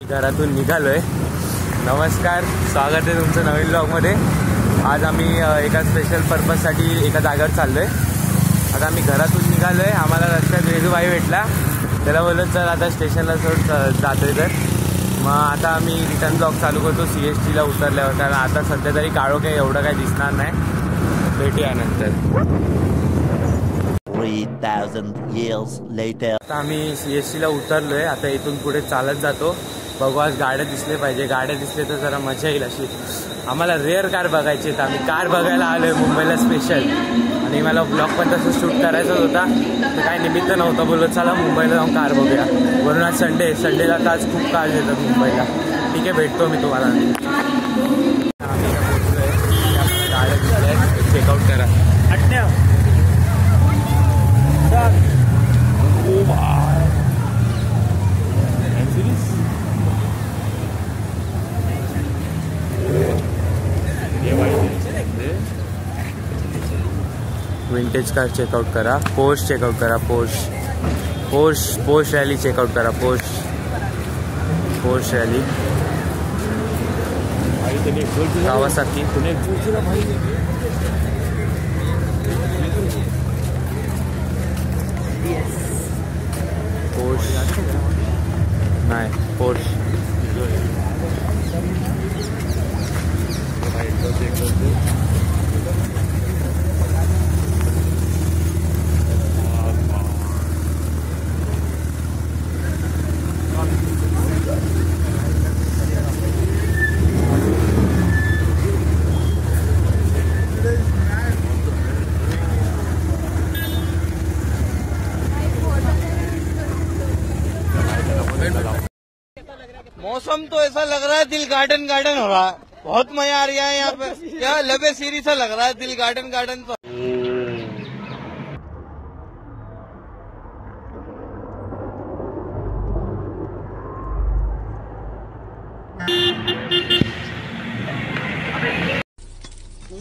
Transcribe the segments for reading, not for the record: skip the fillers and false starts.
घरातून निघालोय। नमस्कार, स्वागत आहे तुमचं नवीन ब्लॉगमध्ये। आज आम्ही एका स्पेशल पर्पजसाठी एका जागेवर चाललोय। आता आम्ही घरातून निघालोय, आम्हाला रस्त्यात वेजूबाई भेटला, त्याला बोललो चल आता स्टेशनला जातोय। तर मग आता आम्ही रिटर्न ब्लॉग चालू करतो CST ला उतरल्यावर, कारण आता सध्या तरी काळो काही एवढं काही दिसणार नाही। भेटूया नंतर। 3000 years later आता आम्ही CST ला उतरलोय। आता इथून पुढे चालत जातो। बघू आज गाड्या दिसले पाहिजे, गाड्या दिसले तर जरा मजा येईल अशी। आम्हाला रेअर कार बघायची आहे, आम्ही कार बघायला आलोय मुंबईला स्पेशल। आणि मला ब्लॉग पण तसं शूट करायचाच होता, तर काय निमित्त नव्हतं, बोललो चला मुंबईला जाऊन कार बघूया। वरून आज संडेला तर आज खूप कार येतात मुंबईला। ठीक आहे, भेटतो मी तुम्हाला। आम्ही पोहोचलोय, गाड्या दिसल्या, चेकआउट करा। विंटेज कार चेकआउट करा, पोर्श चेकआउट करा, पोर्श रॅली चेकआउट करा, पोर्श रॅली, कावासाकी, पोर्श नाही, पोर्श मौसम तो ऐसा लग रहा है दिल गार्डन गार्डन हो रहा है। बहुत मजा आ रहा है यहाँ पे, क्या लबे सीरी सा लग रहा है, दिल गार्डन गार्डन। तो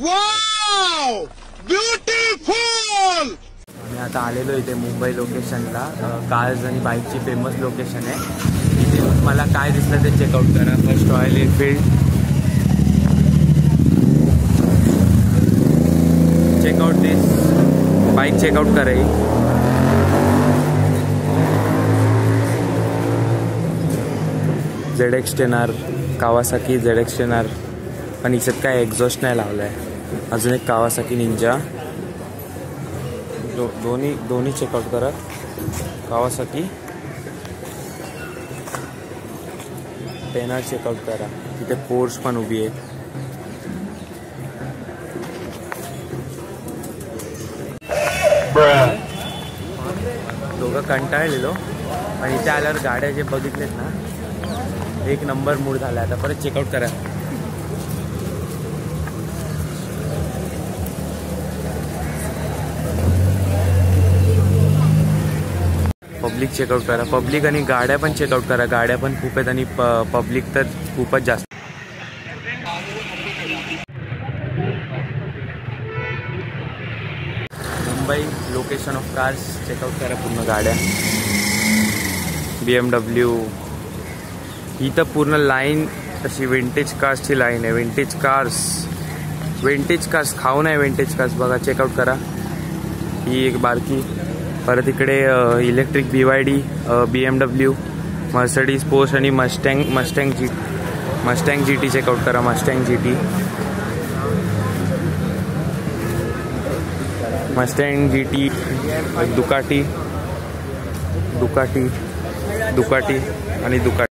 वाव, ब्यूटीफुल। आम्ही आता आलेलो इथे मुंबई लोकेशनला। कार्स आणि बाईकची फेमस लोकेशन आहे। इथे मला काय दिसलं ते चेकआउट करा। First Royal Enfield, check out this bike, check out करा। ZX10R, कावासाकी ZX10R, पण इच्यात काय एक्झॉस्ट नाही लावलाय। अजून एक कावासाकी निंजा, दोन्ही चेकआउट करा। कावासाकी 10R चेकआउट करा। तिथे पोर्श पण उभी आहे। दोघं कंटाळलेलो, आणि इथे आल्यावर गाड्या जे बघितलेत ना, एक नंबर मूड झाला। आता परत चेकआउट करा। पब्लिक चेकआउट करा, पब्लिक आणि गाड्या पण चेकआउट करा। गाड्या पण खूप आहेत आणि पब्लिक तर खूपच जास्त। Mumbai location of cars check out करा पूर्ण गाड्या। BMW, ही तर पूर्ण लाईन तशी विंटेज कार्सची लाईन आहे। विंटेज कार्स खाऊ नाही, विंटेज कार्स बघा, चेकआउट करा। ही एक बारकी, परत इकडे electric BYD, BMW, Mercedes, Porsche आणि मस्टँग GT चेकआउट करा। मस्टँग GT, दुकाटी आणि दुकाटी।